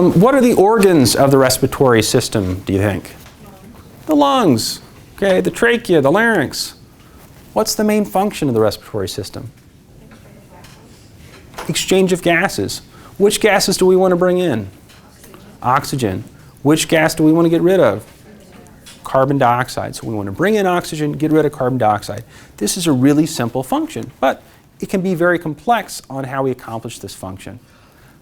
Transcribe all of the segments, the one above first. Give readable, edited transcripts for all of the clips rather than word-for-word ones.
What are the organs of the respiratory system, do you think? The lungs, okay, the trachea, the larynx. What's the main function of the respiratory system? Exchange of gases. Which gases do we want to bring in? Oxygen. Which gas do we want to get rid of? Carbon dioxide. So we want to bring in oxygen, get rid of carbon dioxide. This is a really simple function, but it can be very complex on how we accomplish this function.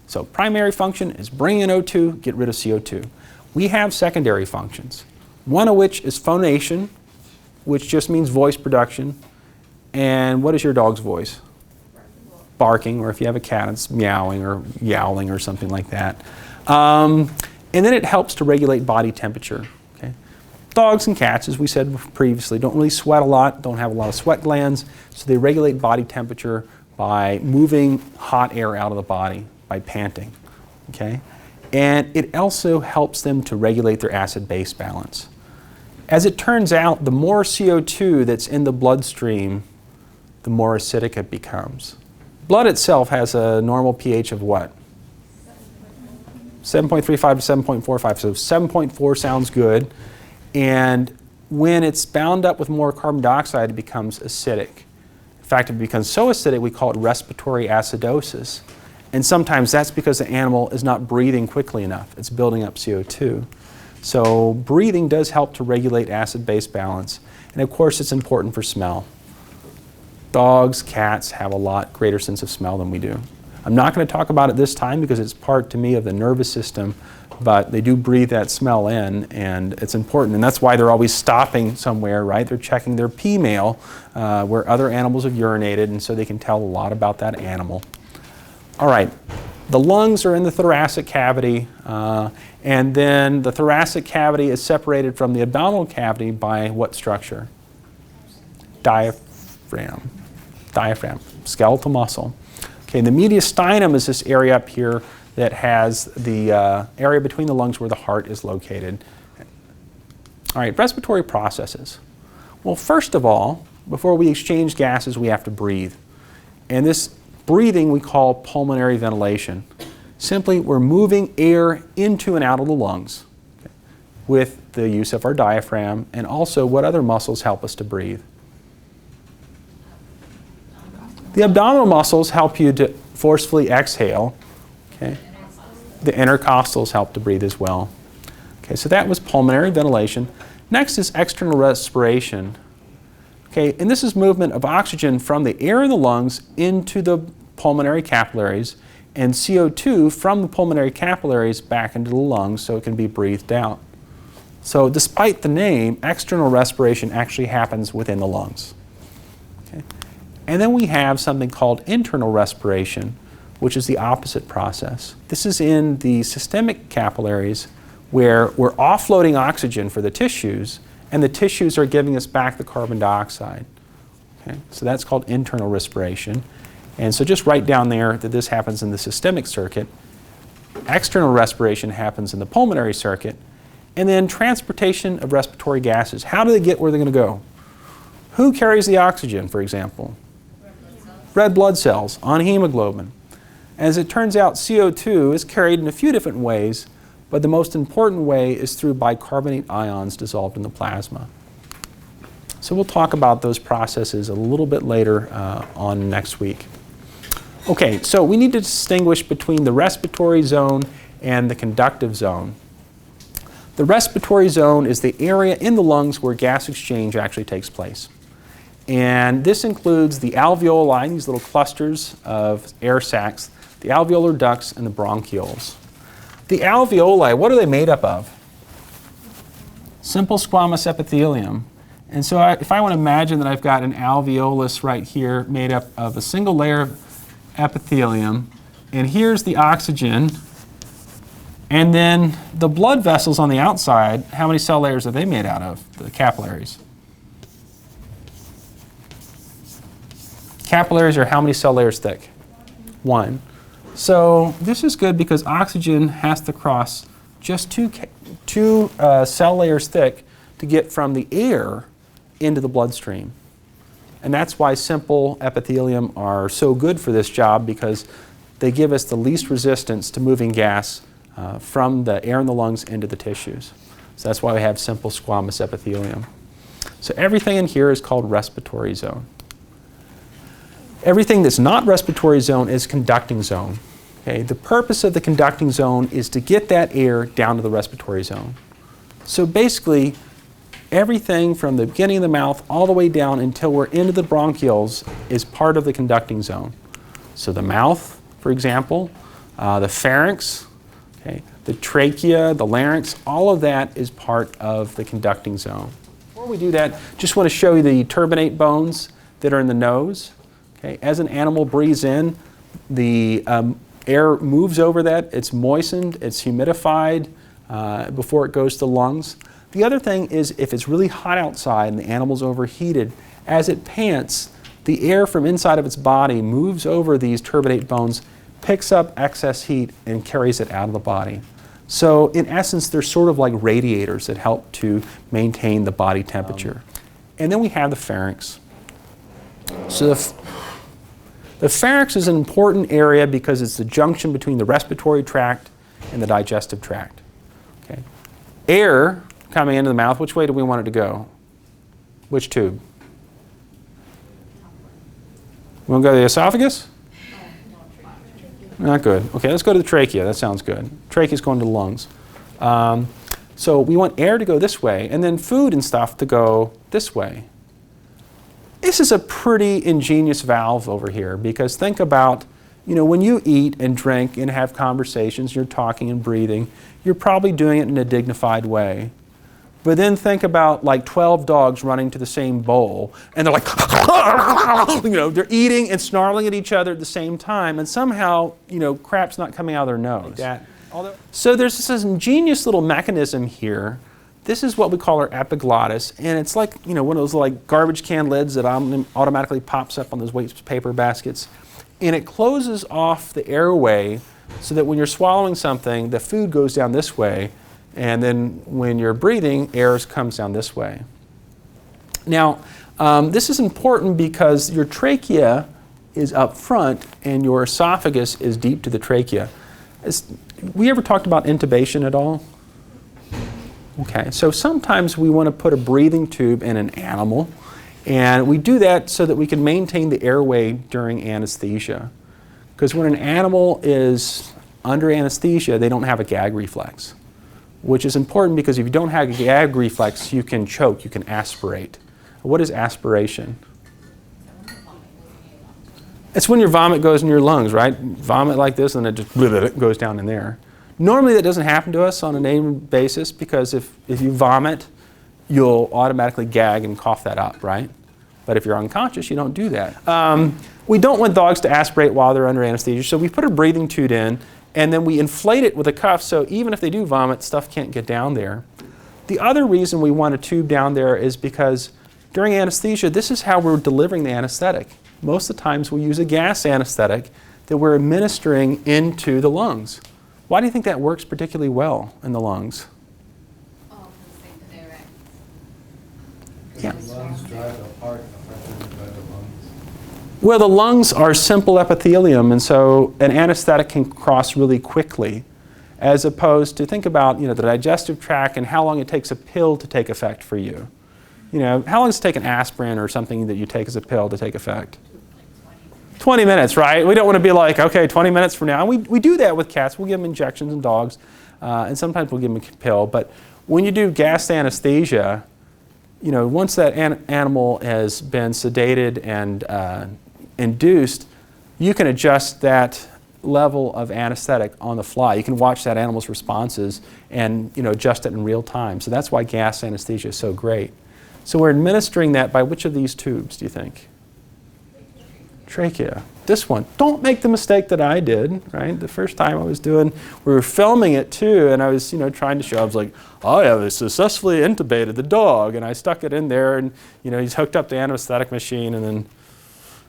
So primary function is bring in O2, get rid of CO2. We have secondary functions, one of which is phonation, which just means voice production. And what is your dog's voice? Barking, or if you have a cat, it's meowing or yowling or something like that. And then it helps to regulate body temperature. Okay? Dogs and cats, as we said previously, don't really sweat a lot, don't have a lot of sweat glands, so they regulate body temperature by moving hot air out of the body, by panting. Okay? And it also helps them to regulate their acid-base balance. As it turns out, the more CO2 that's in the bloodstream, the more acidic it becomes. Blood itself has a normal pH of what? 7.35 to 7.45, so 7.4 sounds good. And when it's bound up with more carbon dioxide, it becomes acidic. In fact, it becomes so acidic, we call it respiratory acidosis. And sometimes that's because the animal is not breathing quickly enough. It's building up CO2. So breathing does help to regulate acid-base balance. And of course, it's important for smell. Dogs, cats have a lot greater sense of smell than we do. I'm not going to talk about it this time because it's part, to me, of the nervous system, but they do breathe that smell in, and it's important. And that's why they're always stopping somewhere, right? They're checking their pee mail where other animals have urinated, and so they can tell a lot about that animal. All right, the lungs are in the thoracic cavity, and then the thoracic cavity is separated from the abdominal cavity by what structure? Diaphragm. Diaphragm, skeletal muscle. Okay, the mediastinum is this area up here that has the area between the lungs where the heart is located. All right, respiratory processes. Well, first of all, before we exchange gases, we have to breathe. And this breathing we call pulmonary ventilation. Simply, we're moving air into and out of the lungs, okay, with the use of our diaphragm, and also what other muscles help us to breathe? The abdominal muscles help you to forcefully exhale. Okay. The intercostals help to breathe as well. Okay, so that was pulmonary ventilation. Next is external respiration. Okay, and this is movement of oxygen from the air in the lungs into the pulmonary capillaries, and CO2 from the pulmonary capillaries back into the lungs so it can be breathed out. So despite the name, external respiration actually happens within the lungs. Okay. And then we have something called internal respiration, which is the opposite process. This is in the systemic capillaries where we're offloading oxygen for the tissues, and the tissues are giving us back the carbon dioxide. Okay? So that's called internal respiration. And so just write down there that this happens in the systemic circuit. External respiration happens in the pulmonary circuit. And then transportation of respiratory gases. How do they get where they're going to go? Who carries the oxygen, for example? Red blood cells on hemoglobin. As it turns out, CO2 is carried in a few different ways, but the most important way is through bicarbonate ions dissolved in the plasma. So we'll talk about those processes a little bit later on next week. Okay, so we need to distinguish between the respiratory zone and the conductive zone. The respiratory zone is the area in the lungs where gas exchange actually takes place. And this includes the alveoli, these little clusters of air sacs, the alveolar ducts, and the bronchioles. The alveoli, what are they made up of? Simple squamous epithelium. And so if I want to imagine that I've got an alveolus right here made up of a single layer of epithelium, and here's the oxygen, and then the blood vessels on the outside, how many cell layers are they made out of, the capillaries? Capillaries are how many cell layers thick? One. So this is good because oxygen has to cross just two cell layers thick to get from the air into the bloodstream. And that's why simple epithelium are so good for this job, because they give us the least resistance to moving gas from the air in the lungs into the tissues. So that's why we have simple squamous epithelium. So everything in here is called respiratory zone. Everything that's not respiratory zone is conducting zone. Okay? The purpose of the conducting zone is to get that air down to the respiratory zone. So basically, everything from the beginning of the mouth all the way down until we're into the bronchioles is part of the conducting zone. So the mouth, for example, the pharynx, okay, the trachea, the larynx, all of that is part of the conducting zone. Before we do that, just want to show you the turbinate bones that are in the nose. Okay, as an animal breathes in, the air moves over that, it's moistened, it's humidified before it goes to the lungs. The other thing is if it's really hot outside and the animal's overheated, as it pants, the air from inside of its body moves over these turbinate bones, picks up excess heat, and carries it out of the body. So in essence, they're sort of like radiators that help to maintain the body temperature. And then we have the pharynx. So the pharynx is an important area because it's the junction between the respiratory tract and the digestive tract. Okay. Air coming into the mouth, which way do we want it to go? Which tube? We want to go to the esophagus? Not good. Okay, let's go to the trachea. That sounds good. Trachea is going to the lungs. So we want air to go this way, and then food and stuff to go this way. This is a pretty ingenious valve over here because think about, when you eat and drink and have conversations, you're talking and breathing, you're probably doing it in a dignified way. But then think about like 12 dogs running to the same bowl, and they're like, they're eating and snarling at each other at the same time, and somehow, crap's not coming out of their nose. Like that. So there's this ingenious little mechanism here. This is what we call our epiglottis, and it's like, one of those like garbage can lids that automatically pops up on those waste paper baskets, and it closes off the airway so that when you're swallowing something, the food goes down this way, and then when you're breathing, air comes down this way. Now, this is important because your trachea is up front and your esophagus is deep to the trachea. We ever talked about intubation at all? Okay, so sometimes we want to put a breathing tube in an animal, and we do that so that we can maintain the airway during anesthesia. Because when an animal is under anesthesia, they don't have a gag reflex, which is important because if you don't have a gag reflex, you can choke, you can aspirate. What is aspiration? It's when your vomit goes in your lungs, right? Vomit like this and it just goes down in there. Normally that doesn't happen to us on a daily basis because if you vomit, you'll automatically gag and cough that up, right? But if you're unconscious, you don't do that. We don't want dogs to aspirate while they're under anesthesia, so we put a breathing tube in and then we inflate it with a cuff so even if they do vomit, stuff can't get down there. The other reason we want a tube down there is because during anesthesia, this is how we're delivering the anesthetic. Most of the times we use a gas anesthetic that we're administering into the lungs. Why do you think that works particularly well in the lungs? Yeah. The lungs drive the heart, affected by the lungs. Well, the lungs are simple epithelium, and so an anesthetic can cross really quickly, as opposed to think about the digestive tract and how long it takes a pill to take effect for you. How long does it take an aspirin or something that you take as a pill to take effect? 20 minutes, right? We don't want to be like, okay, 20 minutes from now. We do that with cats. We'll give them injections and dogs, and sometimes we'll give them a pill. But when you do gas anesthesia, once that animal has been sedated and induced, you can adjust that level of anesthetic on the fly. You can watch that animal's responses and adjust it in real time. So that's why gas anesthesia is so great. So we're administering that by which of these tubes, do you think? Trachea. This one. Don't make the mistake that I did, right? The first time I was we were filming it too, and I was, trying to show, I was like, I have successfully intubated the dog, and I stuck it in there, and, he's hooked up the anesthetic machine, and then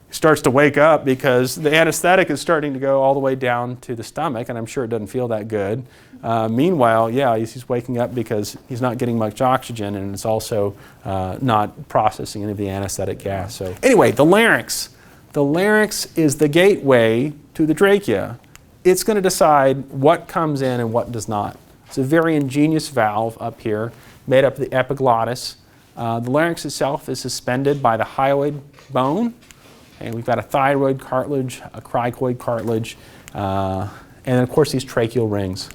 he starts to wake up because the anesthetic is starting to go all the way down to the stomach, and I'm sure it doesn't feel that good. Meanwhile, yeah, he's waking up because he's not getting much oxygen, and it's also not processing any of the anesthetic gas. So anyway, the larynx. The larynx is the gateway to the trachea. it's going to decide what comes in and what does not. It's a very ingenious valve up here made up of the epiglottis. The larynx itself is suspended by the hyoid bone. And we've got a thyroid cartilage, a cricoid cartilage, and then of course these tracheal rings.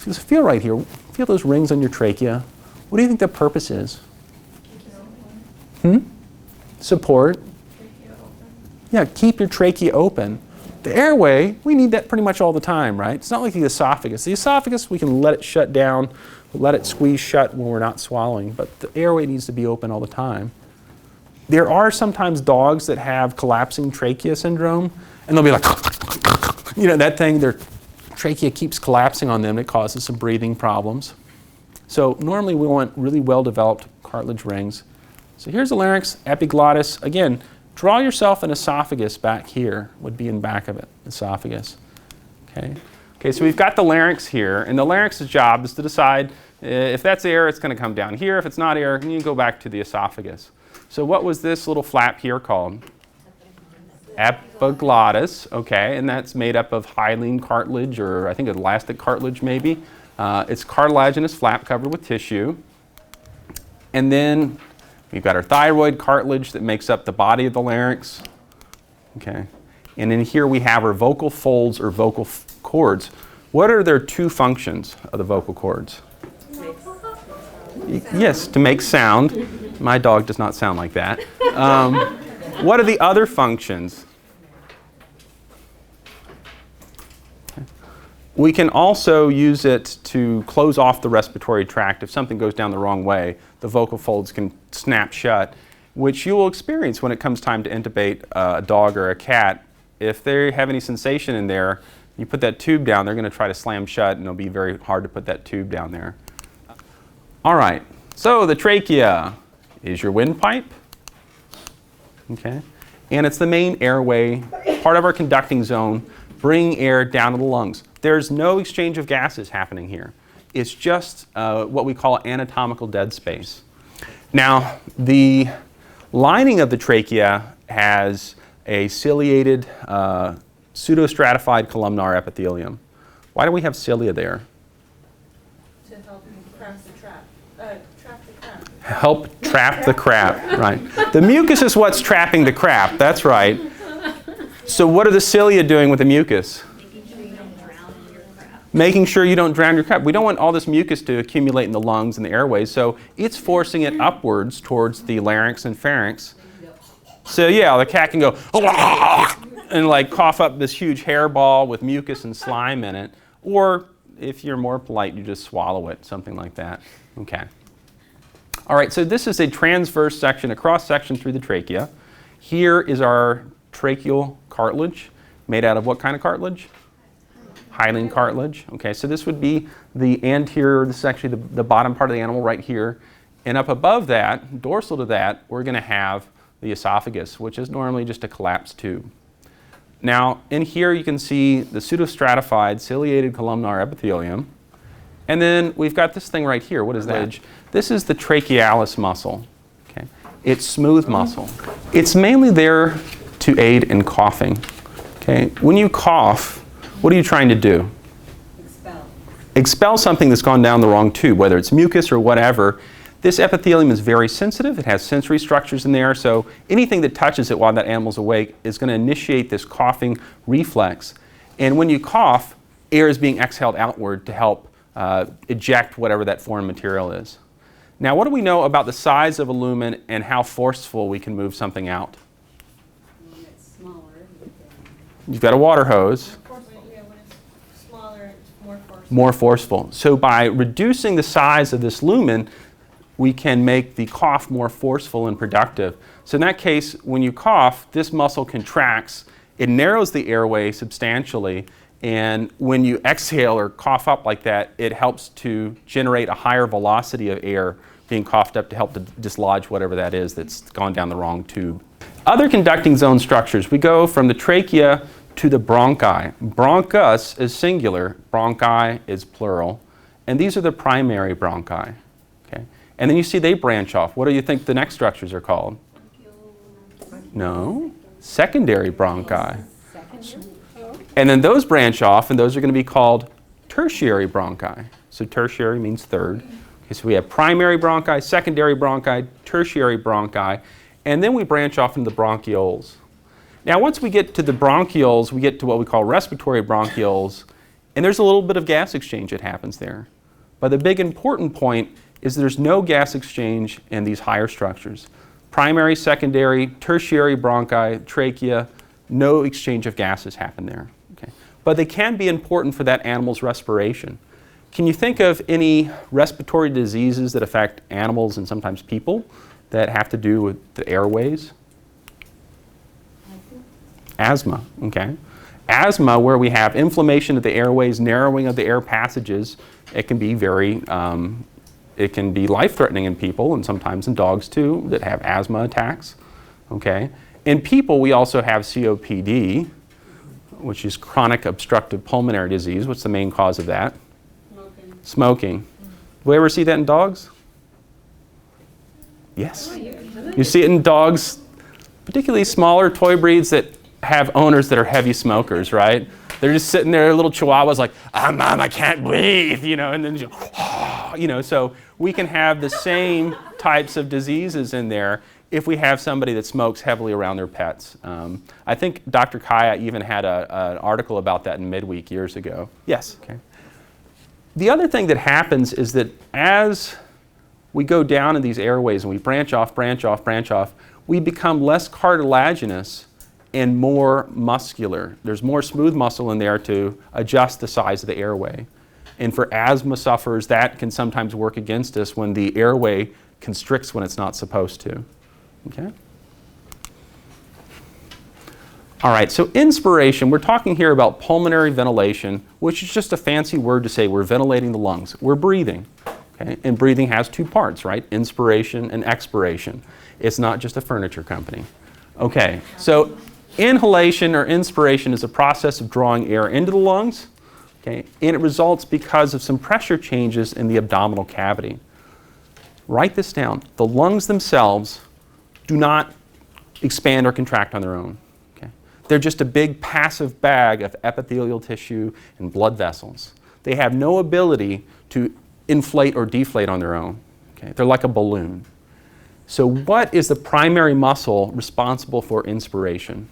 Just feel right here. Feel those rings on your trachea. What do you think the purpose is? Support. Yeah, keep your trachea open. The airway, we need that pretty much all the time, right? It's not like the esophagus. The esophagus, we can let it shut down, let it squeeze shut when we're not swallowing, but the airway needs to be open all the time. There are sometimes dogs that have collapsing trachea syndrome, and they'll be like, you know, that thing, their trachea keeps collapsing on them. It causes some breathing problems. So normally we want really well-developed cartilage rings. So here's the larynx, epiglottis. Again, draw yourself an esophagus back here, would be in back of it, esophagus. Okay, so we've got the larynx here, and the larynx's job is to decide if that's air, it's going to come down here. If it's not air, you go back to the esophagus. So what was this little flap here called? Epiglottis, okay, and that's made up of hyaline cartilage, or I think elastic cartilage maybe. It's cartilaginous flap covered with tissue. And then we've got our thyroid cartilage that makes up the body of the larynx. Okay, and in here we have our vocal folds or vocal cords. What are their two functions of the vocal cords? Yes, to make sound. My dog does not sound like that. What are the other functions? We can also use it to close off the respiratory tract. If something goes down the wrong way, the vocal folds can snap shut, which you will experience when it comes time to intubate a dog or a cat. If they have any sensation in there, you put that tube down, they're going to try to slam shut, and it'll be very hard to put that tube down there. All right, so the trachea is your windpipe. Okay, and it's the main airway, part of our conducting zone, bringing air down to the lungs. There's no exchange of gases happening here. It's just what we call anatomical dead space. Now, the lining of the trachea has a ciliated, pseudostratified columnar epithelium. Why do we have cilia there? To help trap the crap. Help trap the crap, right. The mucus is what's trapping the crap, that's right. So what are the cilia doing with the mucus? Making sure you don't drown your crap. We don't want all this mucus to accumulate in the lungs and the airways, so it's forcing it upwards towards the larynx and pharynx. So yeah, the cat can go and like cough up this huge hairball with mucus and slime in it, or if you're more polite, you just swallow it, something like that. Okay. All right, so this is a transverse section, a cross section through the trachea. Here is our tracheal cartilage, made out of what kind of cartilage? Hyaline cartilage. Okay, so this would be the anterior, this is actually the bottom part of the animal right here. And up above that, dorsal to that, we're going to have the esophagus, which is normally just a collapsed tube. Now, in here you can see the pseudostratified ciliated columnar epithelium. And then we've got this thing right here. What is that? This is the trachealis muscle. Okay, it's smooth muscle. It's mainly there to aid in coughing. Okay, when you cough, what are you trying to do? Expel. Expel something that's gone down the wrong tube, whether it's mucus or whatever. This epithelium is very sensitive. It has sensory structures in there, so anything that touches it while that animal's awake is going to initiate this coughing reflex. And when you cough, air is being exhaled outward to help eject whatever that foreign material is. Now, what do we know about the size of a lumen and how forceful we can move something out? When it's smaller. You've got a water hose. Yeah, when it's smaller, it's more forceful. More forceful. So by reducing the size of this lumen, we can make the cough more forceful and productive. So in that case, when you cough, this muscle contracts. It narrows the airway substantially. And when you exhale or cough up like that, it helps to generate a higher velocity of air being coughed up to help to dislodge whatever that is that's gone down the wrong tube. Other conducting zone structures, we go from the trachea to the bronchi. Bronchus is singular, bronchi is plural, and these are the primary bronchi. Okay? And then you see they branch off. What do you think the next structures are called? No, secondary bronchi. And then those branch off, and those are going to be called tertiary bronchi. So tertiary means third. Okay, so we have primary bronchi, secondary bronchi, tertiary bronchi, and then we branch off into the bronchioles. Now, once we get to the bronchioles, we get to what we call respiratory bronchioles, and there's a little bit of gas exchange that happens there. But the big important point is there's no gas exchange in these higher structures. Primary, secondary, tertiary bronchi, trachea, no exchange of gases happen there. Okay. But they can be important for that animal's respiration. Can you think of any respiratory diseases that affect animals and sometimes people that have to do with the airways? Asthma, okay. Asthma, where we have inflammation of the airways, narrowing of the air passages, it can be life-threatening in people and sometimes in dogs too that have asthma attacks, okay. In people, we also have COPD, which is chronic obstructive pulmonary disease. What's the main cause of that? Smoking. Do we ever see that in dogs? Yes. You see it in dogs, particularly smaller toy breeds that have owners that are heavy smokers, right? They're just sitting there, little chihuahuas like, Mom, I can't breathe, you know, and then, so we can have the same types of diseases in there if we have somebody that smokes heavily around their pets. I think Dr. Kaya even had an article about that in Midweek years ago. Yes? Okay. The other thing that happens is that as we go down in these airways and we branch off, we become less cartilaginous and more muscular. There's more smooth muscle in there to adjust the size of the airway. And for asthma sufferers, that can sometimes work against us when the airway constricts when it's not supposed to. Okay? All right, so inspiration, we're talking here about pulmonary ventilation, which is just a fancy word to say we're ventilating the lungs. We're breathing, okay? And breathing has two parts, right? Inspiration and expiration. It's not just a furniture company. Okay, so inhalation or inspiration is a process of drawing air into the lungs, okay? And it results because of some pressure changes in the abdominal cavity. Write this down. The lungs themselves do not expand or contract on their own. They're just a big passive bag of epithelial tissue and blood vessels. They have no ability to inflate or deflate on their own. Okay? They're like a balloon. So what is the primary muscle responsible for inspiration?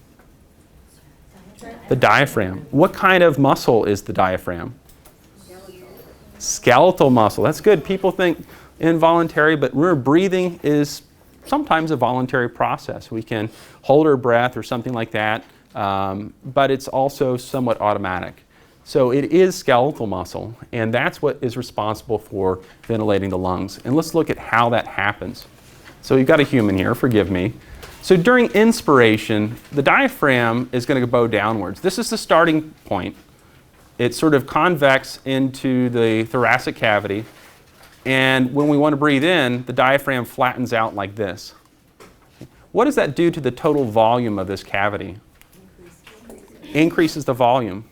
The diaphragm. What kind of muscle is the diaphragm? Skeletal muscle. That's good. People think involuntary, but remember, breathing is sometimes a voluntary process. We can hold our breath or something like that. But it's also somewhat automatic. So it is skeletal muscle, and that's what is responsible for ventilating the lungs. And let's look at how that happens. So you've got a human here, forgive me. So during inspiration, the diaphragm is going to bow downwards. This is the starting point. It's sort of convex into the thoracic cavity, and when we want to breathe in, the diaphragm flattens out like this. What does that do to the total volume of this cavity? Increases the volume.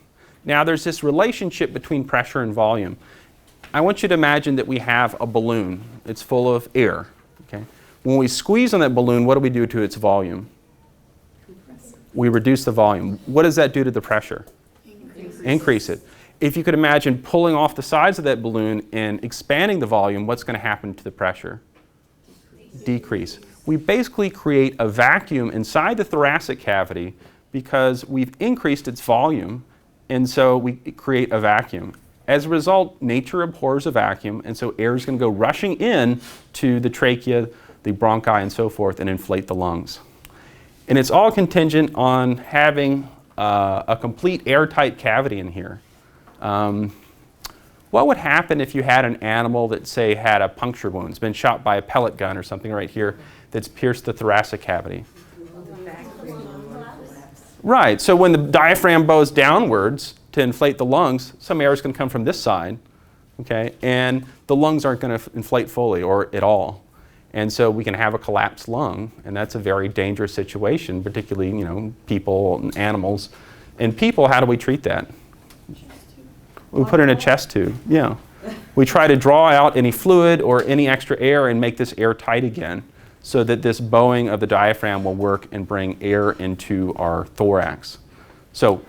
Now there's this relationship between pressure and volume. I want you to imagine that we have a balloon. It's full of air. Okay? When we squeeze on that balloon, what do we do to its volume? We reduce the volume. What does that do to the pressure? Increase it. If you could imagine pulling off the sides of that balloon and expanding the volume, what's going to happen to the pressure? Decrease. We basically create a vacuum inside the thoracic cavity because we've increased its volume, and so we create a vacuum. As a result, nature abhors a vacuum, and so air is going to go rushing in to the trachea, the bronchi, and so forth, and inflate the lungs. And it's all contingent on having a complete airtight cavity in here. What would happen if you had an animal that, say, had a puncture wound, it's been shot by a pellet gun or something right here that's pierced the thoracic cavity? Right, so when the diaphragm bows downwards to inflate the lungs, some air is going to come from this side, okay, and the lungs aren't going to inflate fully or at all. And so we can have a collapsed lung, and that's a very dangerous situation, particularly, people and animals. And people, how do we treat that? We put in a chest tube, yeah. We try to draw out any fluid or any extra air and make this airtight again, so that this bowing of the diaphragm will work and bring air into our thorax. So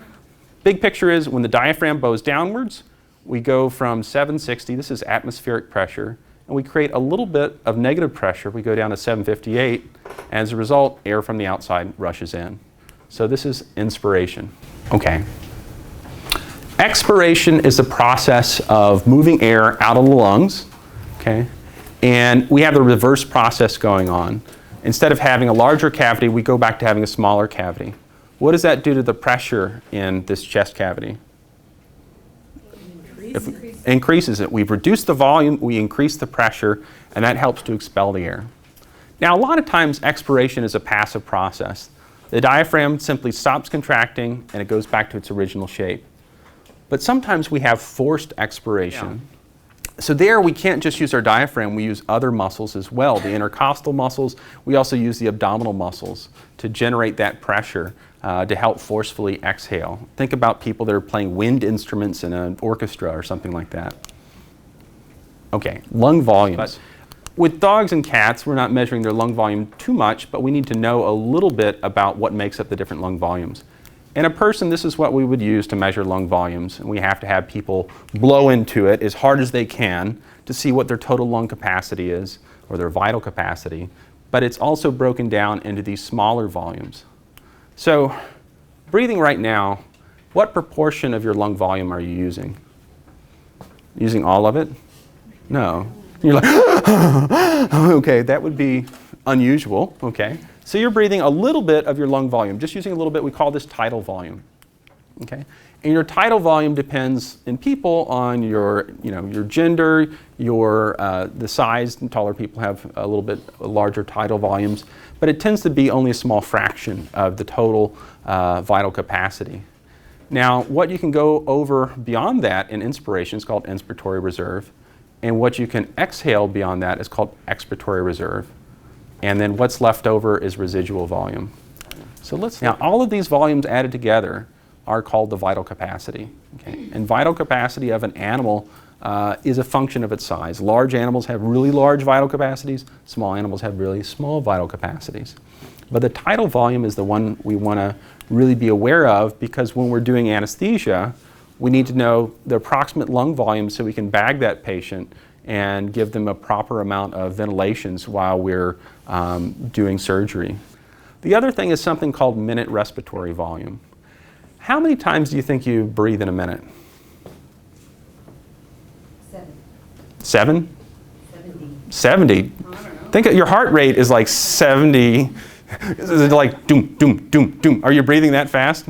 big picture is when the diaphragm bows downwards, we go from 760, this is atmospheric pressure, and we create a little bit of negative pressure. We go down to 758, and as a result, air from the outside rushes in. So this is inspiration. Okay. Expiration is the process of moving air out of the lungs, okay? And we have the reverse process going on. Instead of having a larger cavity, we go back to having a smaller cavity. What does that do to the pressure in this chest cavity? Increases it. We've reduced the volume, we increase the pressure, and that helps to expel the air. Now, a lot of times, expiration is a passive process. The diaphragm simply stops contracting, and it goes back to its original shape. But sometimes we have forced expiration. Yeah. So there, we can't just use our diaphragm, we use other muscles as well. The intercostal muscles, we also use the abdominal muscles to generate that pressure to help forcefully exhale. Think about people that are playing wind instruments in an orchestra or something like that. Okay, lung volumes. With dogs and cats, we're not measuring their lung volume too much, but we need to know a little bit about what makes up the different lung volumes. In a person, this is what we would use to measure lung volumes, and we have to have people blow into it as hard as they can to see what their total lung capacity is, or their vital capacity, but it's also broken down into these smaller volumes. So, breathing right now, what proportion of your lung volume are you using? Using all of it? No. You're like, okay, that would be unusual, okay? So you're breathing a little bit of your lung volume, just using a little bit. We call this tidal volume, okay? And your tidal volume depends in people on your gender, the size. Taller people have a little bit larger tidal volumes, but it tends to be only a small fraction of the total vital capacity. Now, what you can go over beyond that in inspiration is called inspiratory reserve, and what you can exhale beyond that is called expiratory reserve. And then what's left over is residual volume. So now all of these volumes added together are called the vital capacity. Okay? And vital capacity of an animal is a function of its size. Large animals have really large vital capacities. Small animals have really small vital capacities. But the tidal volume is the one we want to really be aware of, because when we're doing anesthesia, we need to know the approximate lung volume so we can bag that patient and give them a proper amount of ventilations while we're doing surgery. The other thing is something called minute respiratory volume. How many times do you think you breathe in a minute? 7. 70? 70? Think your heart rate is like 70. Is it like doom, doom, doom, doom? Are you breathing that fast?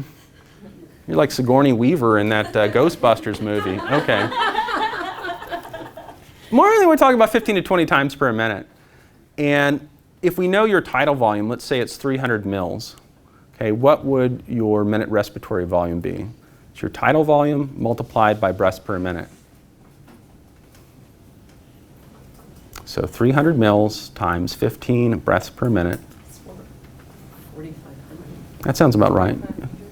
You're like Sigourney Weaver in that Ghostbusters movie. Okay. More than we're talking about 15 to 20 times per minute. And if we know your tidal volume, let's say it's 300 mils, okay, what would your minute respiratory volume be? It's your tidal volume multiplied by breaths per minute. So 300 mils times 15 breaths per minute. 4,500. That sounds about right.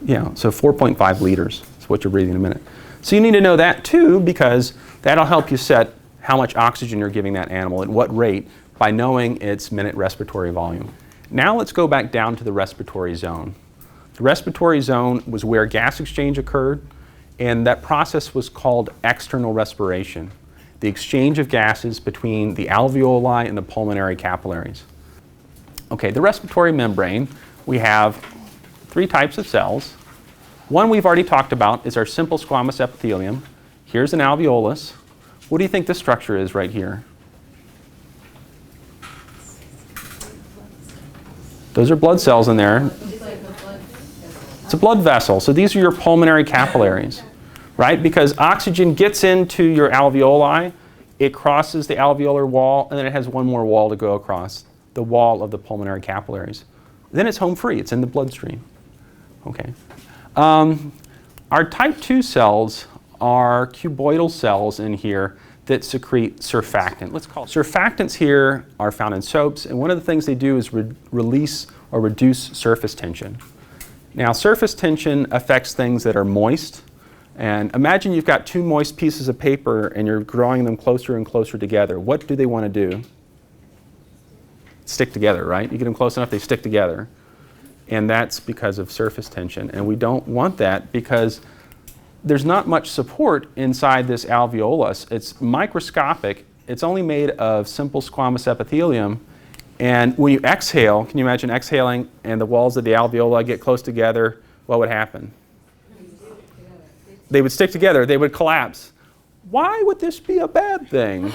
Yeah, so 4.5 liters is what you're breathing in a minute. So you need to know that too, because that'll help you set how much oxygen you're giving that animal at what rate by knowing its minute respiratory volume. Now let's go back down to the respiratory zone. The respiratory zone was where gas exchange occurred, and that process was called external respiration, the exchange of gases between the alveoli and the pulmonary capillaries. Okay, the respiratory membrane, we have 3 types of cells. One we've already talked about is our simple squamous epithelium. Here's an alveolus. What do you think this structure is right here? Those are blood cells in there. It's a blood vessel. So these are your pulmonary capillaries, right? Because oxygen gets into your alveoli, it crosses the alveolar wall, and then it has one more wall to go across, the wall of the pulmonary capillaries. Then it's home free. It's in the bloodstream. Okay. Our type 2 cells are cuboidal cells in here that secrete surfactant. Let's call it. Surfactants here are found in soaps, and one of the things they do is release or reduce surface tension. Now, surface tension affects things that are moist, and imagine you've got 2 moist pieces of paper and you're drawing them closer and closer together. What do they want to do? Stick together, right? You get them close enough, they stick together. And that's because of surface tension. And we don't want that because there's not much support inside this alveolus. It's microscopic. It's only made of simple squamous epithelium. And when you exhale, can you imagine exhaling and the walls of the alveoli get close together? What would happen? They would stick together. They would collapse. Why would this be a bad thing?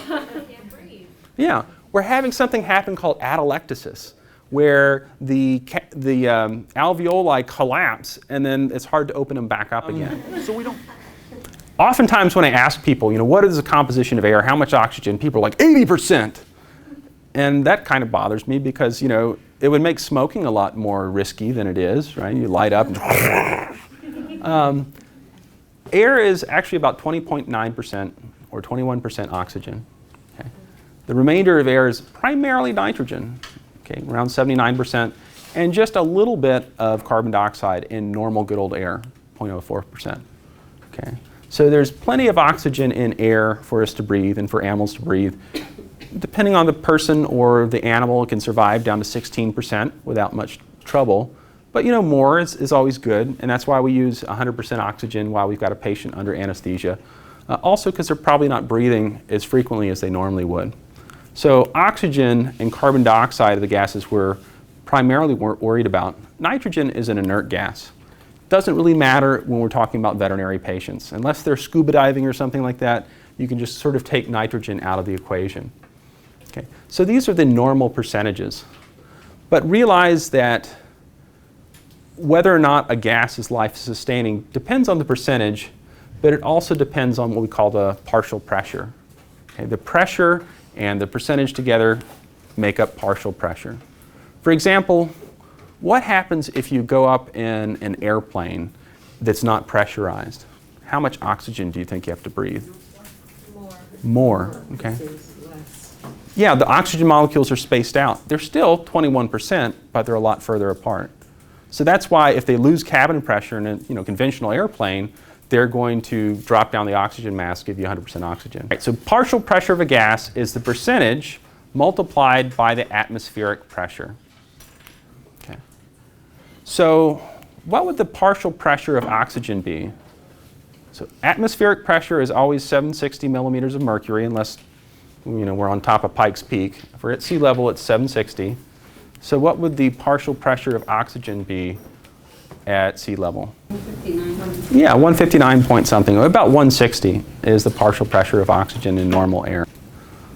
Yeah, we're having something happen called atelectasis, where the alveoli collapse and then it's hard to open them back up again. So we don't. Oftentimes when I ask people, what is the composition of air, how much oxygen, people are like 80%. And that kind of bothers me because, it would make smoking a lot more risky than it is, right? You light up. Air is actually about 20.9% or 21% oxygen. Okay? The remainder of air is primarily nitrogen, okay, around 79%, and just a little bit of carbon dioxide in normal good old air, 0.04%. Okay? So there's plenty of oxygen in air for us to breathe and for animals to breathe. Depending on the person or the animal, it can survive down to 16% without much trouble. But more is always good, and that's why we use 100% oxygen while we've got a patient under anesthesia. Also because they're probably not breathing as frequently as they normally would. So oxygen and carbon dioxide are the gases we're primarily worried about. Nitrogen is an inert gas. Doesn't really matter when we're talking about veterinary patients. Unless they're scuba diving or something like that, you can just sort of take nitrogen out of the equation. Okay. So these are the normal percentages. But realize that whether or not a gas is life-sustaining depends on the percentage, but it also depends on what we call the partial pressure. Okay, the pressure and the percentage together make up partial pressure. For example, what happens if you go up in an airplane that's not pressurized? How much oxygen do you think you have to breathe? More. Okay. Yeah, the oxygen molecules are spaced out. They're still 21%, but they're a lot further apart. So that's why if they lose cabin pressure in a conventional airplane, they're going to drop down the oxygen mass, give you 100% oxygen. Right, so partial pressure of a gas is the percentage multiplied by the atmospheric pressure. Okay. So what would the partial pressure of oxygen be? So atmospheric pressure is always 760 millimeters of mercury, unless we're on top of Pikes Peak. If we're at sea level, it's 760. So what would the partial pressure of oxygen be at sea level? 159. Yeah, 159 point something. About 160 is the partial pressure of oxygen in normal air.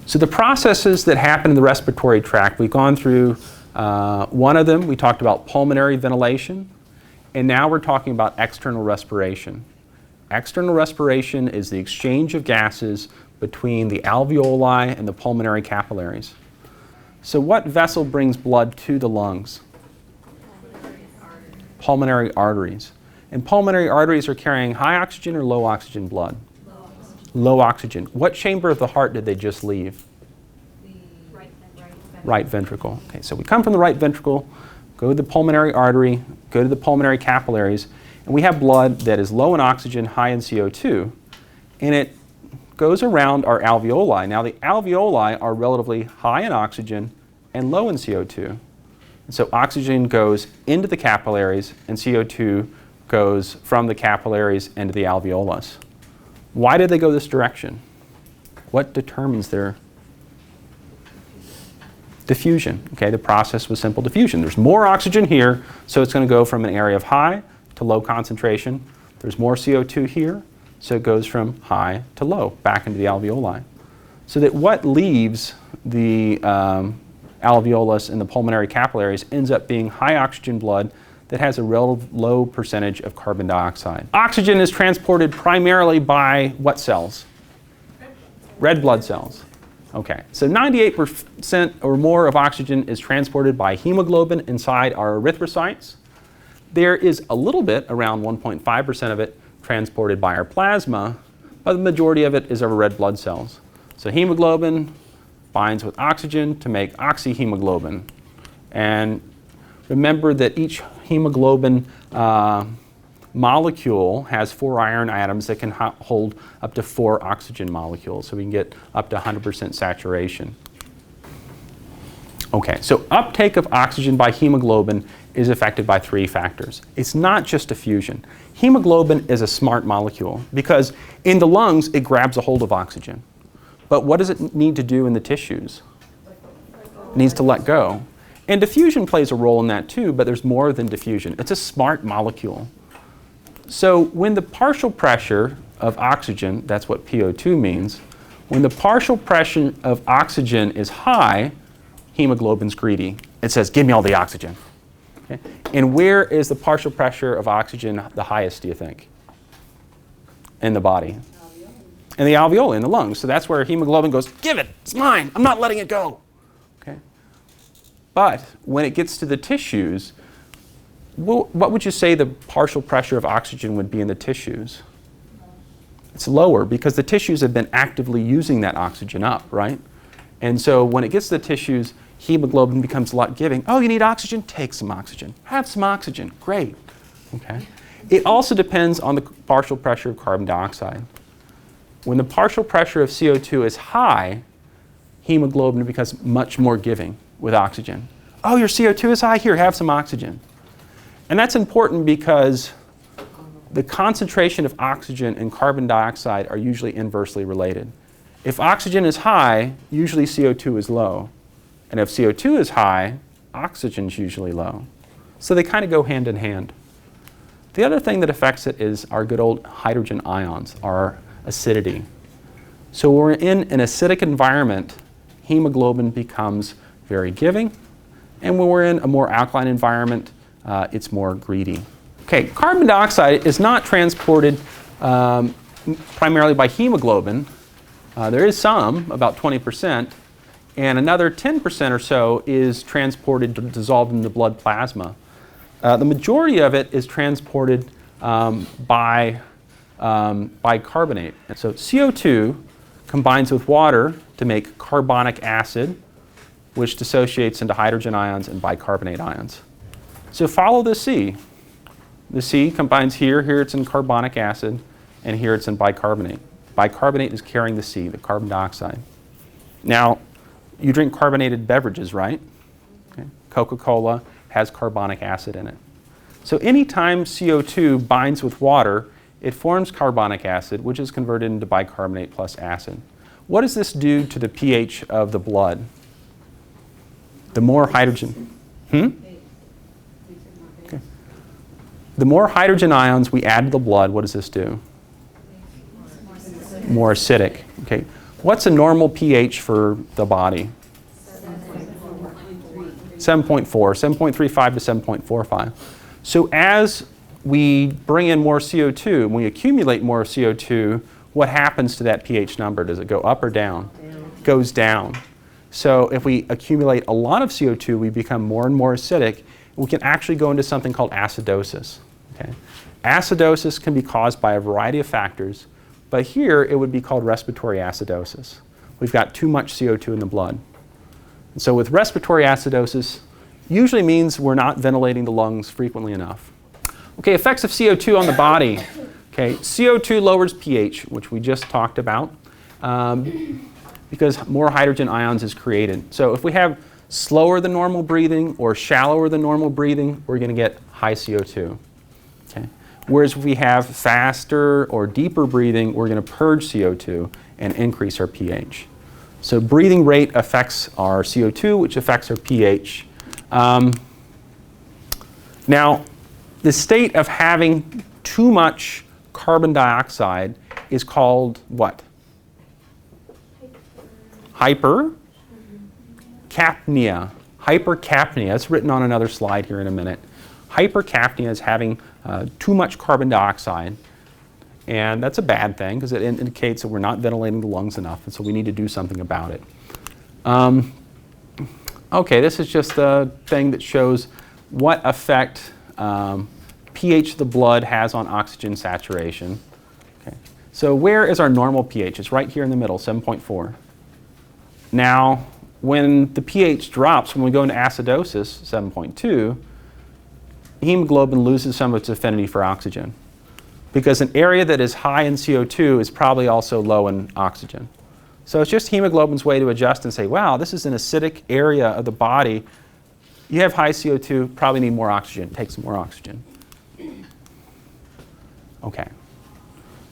So the processes that happen in the respiratory tract, we've gone through one of them. We talked about pulmonary ventilation, and now we're talking about external respiration. External respiration is the exchange of gases between the alveoli and the pulmonary capillaries. So what vessel brings blood to the lungs? Pulmonary arteries. And pulmonary arteries are carrying high oxygen or low oxygen blood? Low oxygen. What chamber of the heart did they just leave? The Right ventricle. Okay, so we come from the right ventricle, go to the pulmonary artery, go to the pulmonary capillaries, and we have blood that is low in oxygen, high in CO2, and it goes around our alveoli. Now the alveoli are relatively high in oxygen and low in CO2. And so oxygen goes into the capillaries and CO2 goes from the capillaries into the alveolus. Why did they go this direction? What determines their diffusion? Okay, the process was simple diffusion. There's more oxygen here, so it's going to go from an area of high to low concentration. There's more CO2 here, so it goes from high to low, back into the alveoli. So that what leaves the alveolus and the pulmonary capillaries ends up being high oxygen blood that has a relative low percentage of carbon dioxide. Oxygen is transported primarily by what cells? Red blood cells. Okay, so 98% or more of oxygen is transported by hemoglobin inside our erythrocytes. There is a little bit, around 1.5% of it, transported by our plasma, but the majority of it is our red blood cells. So hemoglobin binds with oxygen to make oxyhemoglobin. And remember that each hemoglobin molecule has 4 iron atoms that can hold up to 4 oxygen molecules, so we can get up to 100% saturation. Okay, so uptake of oxygen by hemoglobin is affected by 3 factors. It's not just diffusion. Hemoglobin is a smart molecule because in the lungs it grabs a hold of oxygen. But what does it need to do in the tissues? It needs to let go. And diffusion plays a role in that too, but there's more than diffusion. It's a smart molecule. So when the partial pressure of oxygen, that's what PO2 means, when the partial pressure of oxygen is high, hemoglobin's greedy. It says, give me all the oxygen. Okay? And where is the partial pressure of oxygen the highest, do you think? In the body. In the alveoli, in the lungs. So that's where hemoglobin goes, give it, it's mine, I'm not letting it go. Okay? But when it gets to the tissues, what would you say the partial pressure of oxygen would be in the tissues? It's lower because the tissues have been actively using that oxygen up, right? And so when it gets to the tissues, hemoglobin becomes a lot giving. Oh, you need oxygen? Take some oxygen. Have some oxygen. Great. Okay. It also depends on the partial pressure of carbon dioxide. When the partial pressure of CO2 is high, hemoglobin becomes much more giving with oxygen. Oh, your CO2 is high? Here, have some oxygen. And that's important because the concentration of oxygen and carbon dioxide are usually inversely related. If oxygen is high, usually CO2 is low. And if CO2 is high, oxygen is usually low. So they kind of go hand in hand. The other thing that affects it is our good old hydrogen ions, our acidity. So when we're in an acidic environment, hemoglobin becomes very giving. And when we're in a more alkaline environment, it's more greedy. Okay, carbon dioxide is not transported primarily by hemoglobin. There is some, about 20%, and another 10% or so is transported, dissolved in the blood plasma. The majority of it is transported by carbonate. And so CO2 combines with water to make carbonic acid, which dissociates into hydrogen ions and bicarbonate ions. So follow the C. The C combines here, here it's in carbonic acid, and here it's in bicarbonate. Bicarbonate is carrying the C, the carbon dioxide. Now, you drink carbonated beverages, right? Okay. Coca-Cola has carbonic acid in it. So anytime CO2 binds with water, it forms carbonic acid, which is converted into bicarbonate plus acid. What does this do to the pH of the blood? The more hydrogen. Okay. The more hydrogen ions we add to the blood, what does this do? More acidic. Okay. What's a normal pH for the body? 7.4, 7.35 to 7.45. So as we bring in more CO2, when we accumulate more CO2, what happens to that pH number? Does it go up or down? It goes down. So if we accumulate a lot of CO2, we become more and more acidic. We can actually go into something called acidosis. Okay? Acidosis can be caused by a variety of factors, but here it would be called respiratory acidosis. We've got too much CO2 in the blood. And so with respiratory acidosis, usually means we're not ventilating the lungs frequently enough. Okay, effects of CO2 on the body. Okay, CO2 lowers pH, which we just talked about, because more hydrogen ions is created. So if we have slower than normal breathing or shallower than normal breathing, we're going to get high CO2. Okay? Whereas if we have faster or deeper breathing, we're going to purge CO2 and increase our pH. So breathing rate affects our CO2, which affects our pH. Now, the state of having too much carbon dioxide is called what? Hypercapnia. Hypercapnia. It's written on another slide here in a minute. Hypercapnia is having too much carbon dioxide. And that's a bad thing because it indicates that we're not ventilating the lungs enough. And so we need to do something about it. Okay, this is just a thing that shows what effect pH of the blood has on oxygen saturation. Okay. So where is our normal pH? It's right here in the middle, 7.4. Now, when the pH drops, when we go into acidosis, 7.2, hemoglobin loses some of its affinity for oxygen. Because an area that is high in CO2 is probably also low in oxygen. So it's just hemoglobin's way to adjust and say, wow, this is an acidic area of the body. You have high CO2, probably need more oxygen. Take some more oxygen. Okay.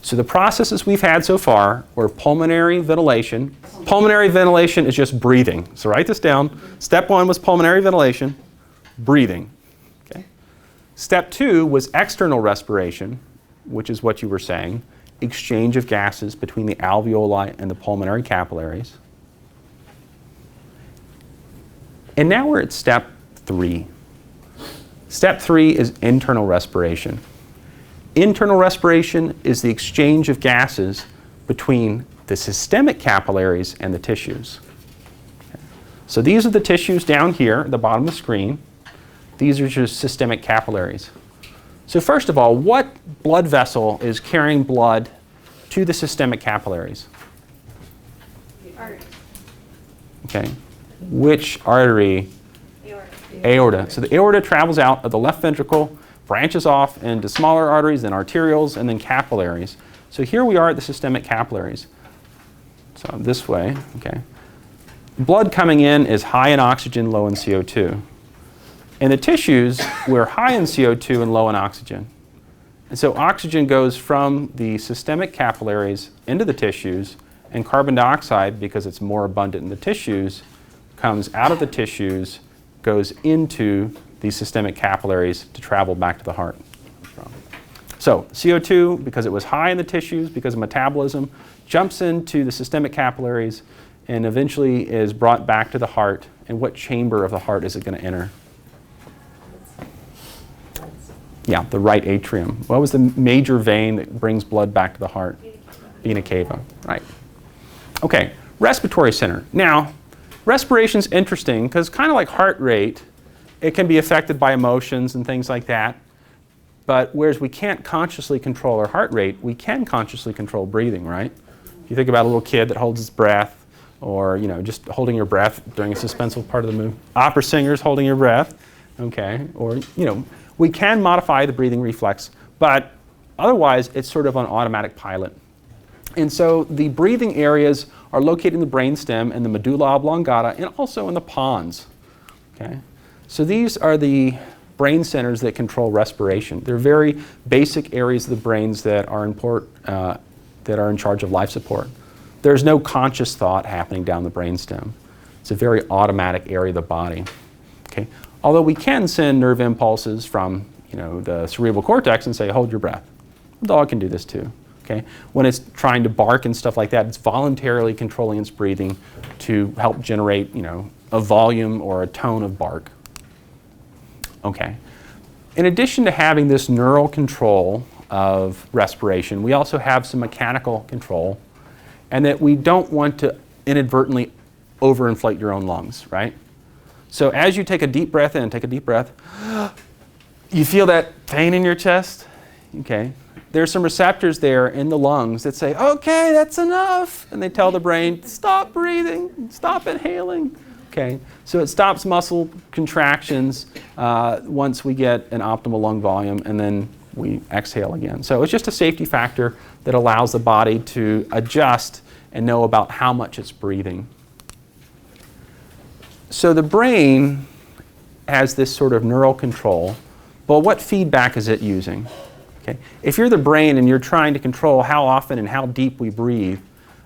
So the processes we've had so far were pulmonary ventilation. Pulmonary ventilation is just breathing. So write this down. Step 1 was pulmonary ventilation, breathing. Okay. Step 2 was external respiration, which is what you were saying, exchange of gases between the alveoli and the pulmonary capillaries. And now we're at step 3. Step 3 is internal respiration. Internal respiration is the exchange of gases between the systemic capillaries and the tissues. Okay. So these are the tissues down here at the bottom of the screen. These are just systemic capillaries. So first of all, what blood vessel is carrying blood to the systemic capillaries? Artery. Okay. Which artery? Aorta. So the aorta travels out of the left ventricle, branches off into smaller arteries, then arterioles, and then capillaries. So here we are at the systemic capillaries. So this way, okay. Blood coming in is high in oxygen, low in CO2. In the tissues, we're high in CO2 and low in oxygen. And so oxygen goes from the systemic capillaries into the tissues, and carbon dioxide, because it's more abundant in the tissues, comes out of the tissues, goes into these systemic capillaries to travel back to the heart. So CO2, because it was high in the tissues, because of metabolism, jumps into the systemic capillaries and eventually is brought back to the heart. And what chamber of the heart is it going to enter? Yeah, the right atrium. What was the major vein that brings blood back to the heart? Vena cava, right. Okay, respiratory center. Now, respiration's interesting because kind of like heart rate, it can be affected by emotions and things like that. But whereas we can't consciously control our heart rate, we can consciously control breathing, right? If you think about a little kid that holds his breath, or just holding your breath during a suspenseful part of the movie. Opera singers holding your breath, okay? Or, we can modify the breathing reflex, but otherwise it's sort of on automatic pilot. And so the breathing areas are located in the brainstem and the medulla oblongata and also in the pons, okay? So these are the brain centers that control respiration. They're very basic areas of the brains that are in charge of life support. There's no conscious thought happening down the brainstem. It's a very automatic area of the body. Okay? Although we can send nerve impulses from the cerebral cortex and say, hold your breath. The dog can do this too. Okay? When it's trying to bark and stuff like that, it's voluntarily controlling its breathing to help generate a volume or a tone of bark. Okay. In addition to having this neural control of respiration, we also have some mechanical control, and that we don't want to inadvertently overinflate your own lungs, right? So as you take a deep breath in, take a deep breath, you feel that pain in your chest? Okay. There's some receptors there in the lungs that say, okay, that's enough. And they tell the brain, stop breathing, stop inhaling. Okay, so it stops muscle contractions once we get an optimal lung volume, and then we exhale again. So it's just a safety factor that allows the body to adjust and know about how much it's breathing. So the brain has this sort of neural control, but what feedback is it using? Okay, if you're the brain and you're trying to control how often and how deep we breathe,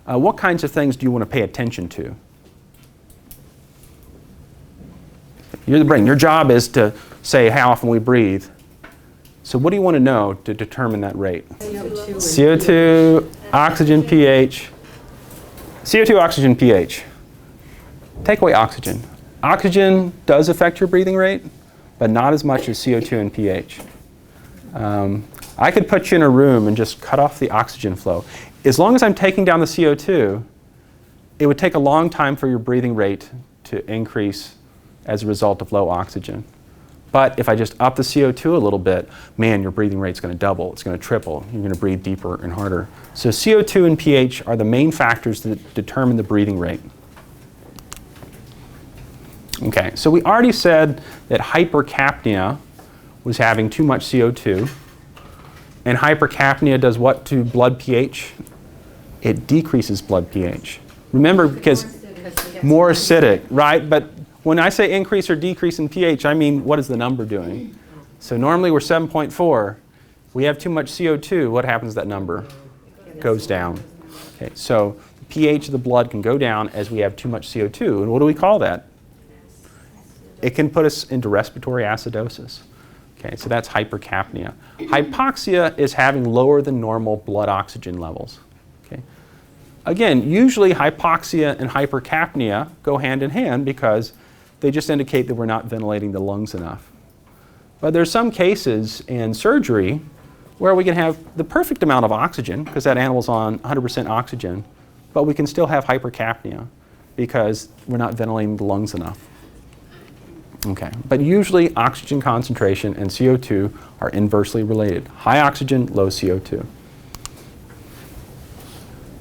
what kinds of things do you want to pay attention to? You're the brain. Your job is to say how often we breathe. So what do you want to know to determine that rate? CO2, oxygen, pH. CO2, oxygen, pH. Take away oxygen. Oxygen does affect your breathing rate, but not as much as CO2 and pH. I could put you in a room and just cut off the oxygen flow. As long as I'm taking down the CO2, it would take a long time for your breathing rate to increase as a result of low oxygen. But if I just up the CO2 a little bit, man, your breathing rate's going to double. It's going to triple. You're going to breathe deeper and harder. So CO2 and pH are the main factors that determine the breathing rate. Okay, so we already said that hypercapnia was having too much CO2. And hypercapnia does what to blood pH? It decreases blood pH. Remember, because more acidic, right? But when I say increase or decrease in pH, I mean what is the number doing? So normally we're 7.4. We have too much CO2. What happens to that number? Goes down. Okay, so the pH of the blood can go down as we have too much CO2. And what do we call that? It can put us into respiratory acidosis. Okay, so that's hypercapnia. Hypoxia is having lower than normal blood oxygen levels. Okay. Again, usually hypoxia and hypercapnia go hand in hand because they just indicate that we're not ventilating the lungs enough. But there's some cases in surgery where we can have the perfect amount of oxygen because that animal's on 100% oxygen, but we can still have hypercapnia because we're not ventilating the lungs enough. Okay, but usually oxygen concentration and CO2 are inversely related. High oxygen, low CO2.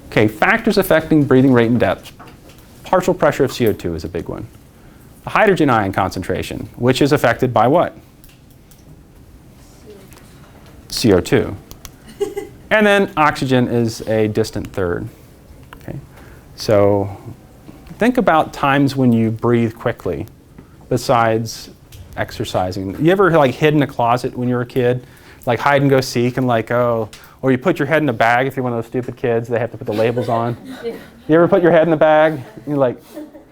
Okay, factors affecting breathing rate and depth. Partial pressure of CO2 is a big one. The hydrogen ion concentration, which is affected by what? CO2. And then oxygen is a distant third. Okay. So think about times when you breathe quickly besides exercising. You ever like hid in a closet when you were a kid? Like hide and go seek and like, oh, or you put your head in a bag if you're one of those stupid kids, they have to put the labels on. Yeah. You ever put your head in a bag? You're like,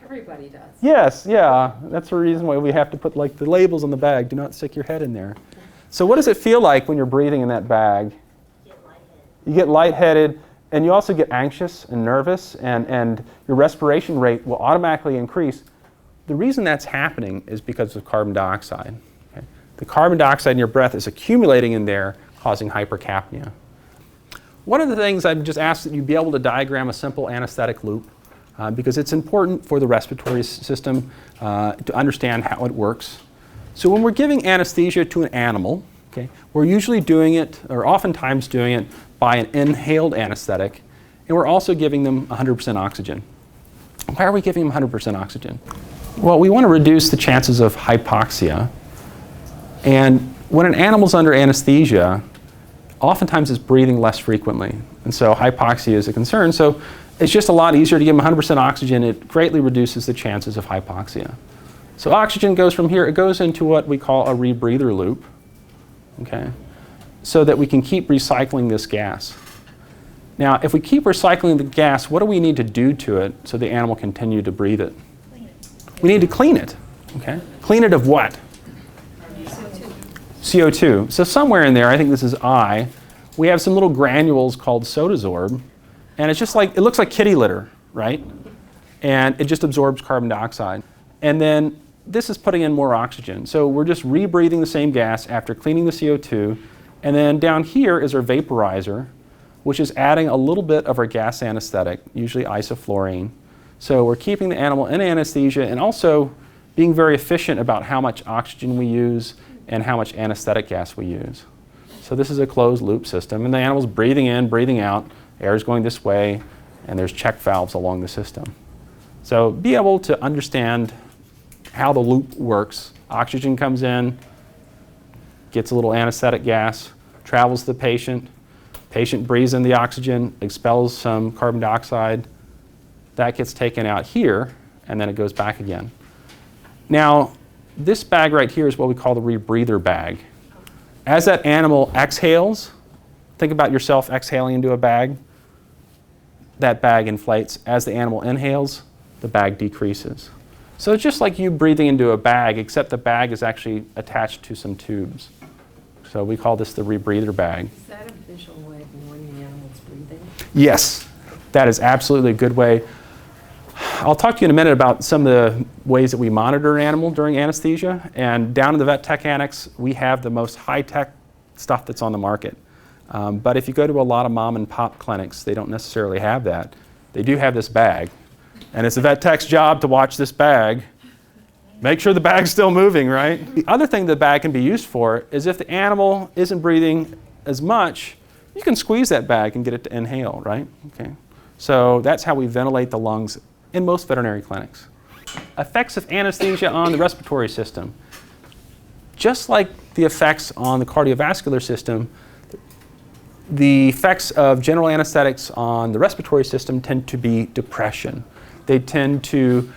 Everybody does. yes, yeah. That's the reason why we have to put like the labels on the bag. Do not stick your head in there. So what does it feel like when you're breathing in that bag? You get lightheaded, and you also get anxious and nervous, and your respiration rate will automatically increase. The reason that's happening is because of carbon dioxide. Okay? The carbon dioxide in your breath is accumulating in there, causing hypercapnia. One of the things I've just asked that you be able to diagram a simple anesthetic loop because it's important for the respiratory system to understand how it works. So when we're giving anesthesia to an animal, okay, we're usually doing it, or oftentimes doing it, by an inhaled anesthetic, and we're also giving them 100% oxygen. Why are we giving them 100% oxygen? Well, we want to reduce the chances of hypoxia. And when an animal's under anesthesia, oftentimes it's breathing less frequently. And so hypoxia is a concern. So it's just a lot easier to give them 100% oxygen. It greatly reduces the chances of hypoxia. So oxygen goes from here, it goes into what we call a rebreather loop, okay, so that we can keep recycling this gas. Now, if we keep recycling the gas, what do we need to do to it so the animal continue to breathe it? Clean it. We need to clean it, okay? Clean it of what? CO2. CO2. So somewhere in there, I think this is I, we have some little granules called sotasorb, and it's just like, it looks like kitty litter, right? And it just absorbs carbon dioxide. And then this is putting in more oxygen. So we're just rebreathing the same gas after cleaning the CO2. And then down here is our vaporizer, which is adding a little bit of our gas anesthetic, usually isoflurane. So we're keeping the animal in anesthesia and also being very efficient about how much oxygen we use and how much anesthetic gas we use. So this is a closed loop system, and the animal's breathing in, breathing out, air is going this way, and there's check valves along the system. So be able to understand how the loop works. Oxygen comes in, gets a little anesthetic gas, travels to the patient, patient breathes in the oxygen, expels some carbon dioxide, that gets taken out here, and then it goes back again. Now, this bag right here is what we call the rebreather bag. As that animal exhales, think about yourself exhaling into a bag, that bag inflates. As the animal inhales, the bag decreases. So it's just like you breathing into a bag, except the bag is actually attached to some tubes. So we call this the rebreather bag. Is that a visual way of knowing the animal's breathing? Yes, that is absolutely a good way. I'll talk to you in a minute about some of the ways that we monitor an animal during anesthesia. And down in the Vet Tech Annex, we have the most high-tech stuff that's on the market. But if you go to a lot of mom and pop clinics, they don't necessarily have that. They do have this bag. And it's the vet tech's job to watch this bag, make sure the bag's still moving, right? The other thing the bag can be used for is if the animal isn't breathing as much, you can squeeze that bag and get it to inhale, right? Okay. So that's how we ventilate the lungs in most veterinary clinics. Effects of anesthesia on the respiratory system. Just like the effects on the cardiovascular system, the effects of general anesthetics on the respiratory system tend to be depression. they tend to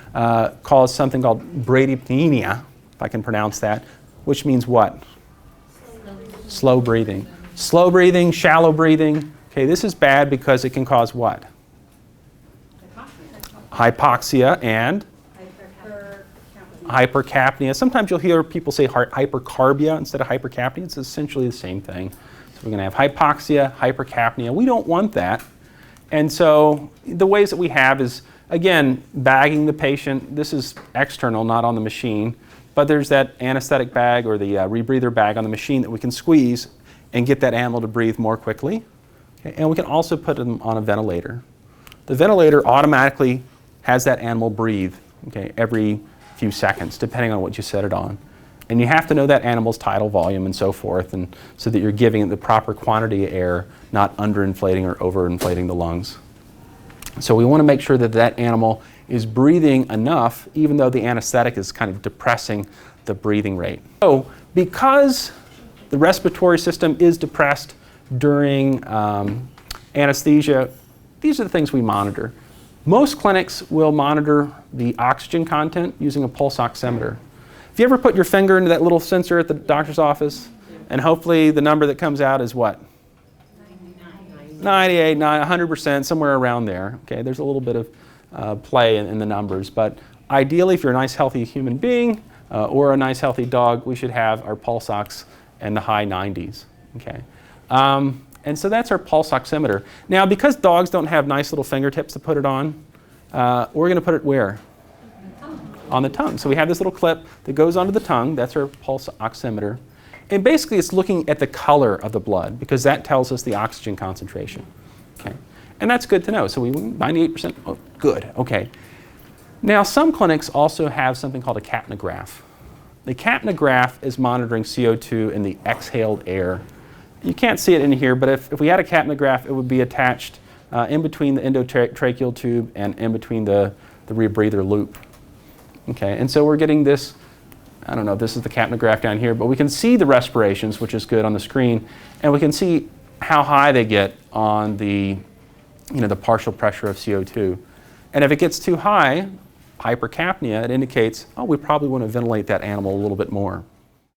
cause something called bradypnea, if I can pronounce that, which means what? Slow breathing. Slow breathing, shallow breathing. Okay, this is bad because it can cause what? Hypoxia and hypercapnia. Sometimes you'll hear people say hypercarbia instead of hypercapnia. It's essentially the same thing. So we're going to have hypoxia, hypercapnia. We don't want that. And so the ways that we have is, again, bagging the patient. This is external, not on the machine. But there's that anesthetic bag or the rebreather bag on the machine that we can squeeze and get that animal to breathe more quickly. Okay? And we can also put them on a ventilator. The ventilator automatically has that animal breathe, okay, every few seconds, depending on what you set it on. And you have to know that animal's tidal volume and so forth, and so that you're giving it the proper quantity of air, not underinflating or overinflating the lungs. So we want to make sure that that animal is breathing enough, even though the anesthetic is kind of depressing the breathing rate. So because the respiratory system is depressed during anesthesia, these are the things we monitor. Most clinics will monitor the oxygen content using a pulse oximeter. Have you ever put your finger into that little sensor at the doctor's office? And hopefully the number that comes out is what? 98, 100%, somewhere around there. Okay, there's a little bit of play in the numbers, but ideally if you're a nice healthy human being or a nice healthy dog, we should have our pulse ox in the high 90s. Okay. And so that's our pulse oximeter. Now, because dogs don't have nice little fingertips to put it on, we're going to put it where? On the tongue. So we have this little clip that goes onto the tongue. That's our pulse oximeter. And basically, it's looking at the color of the blood because that tells us the oxygen concentration. Okay. And that's good to know. So we 98%, oh, good. Okay. Now, some clinics also have something called a capnograph. The capnograph is monitoring CO2 in the exhaled air. You can't see it in here, but if we had a capnograph, it would be attached in between the endotracheal tube and in between the rebreather loop. Okay, and so we're getting this, I don't know if this is the capnograph down here, but we can see the respirations, which is good on the screen, and we can see how high they get on the, the partial pressure of CO2. And if it gets too high, hypercapnia, it indicates, oh, we probably want to ventilate that animal a little bit more.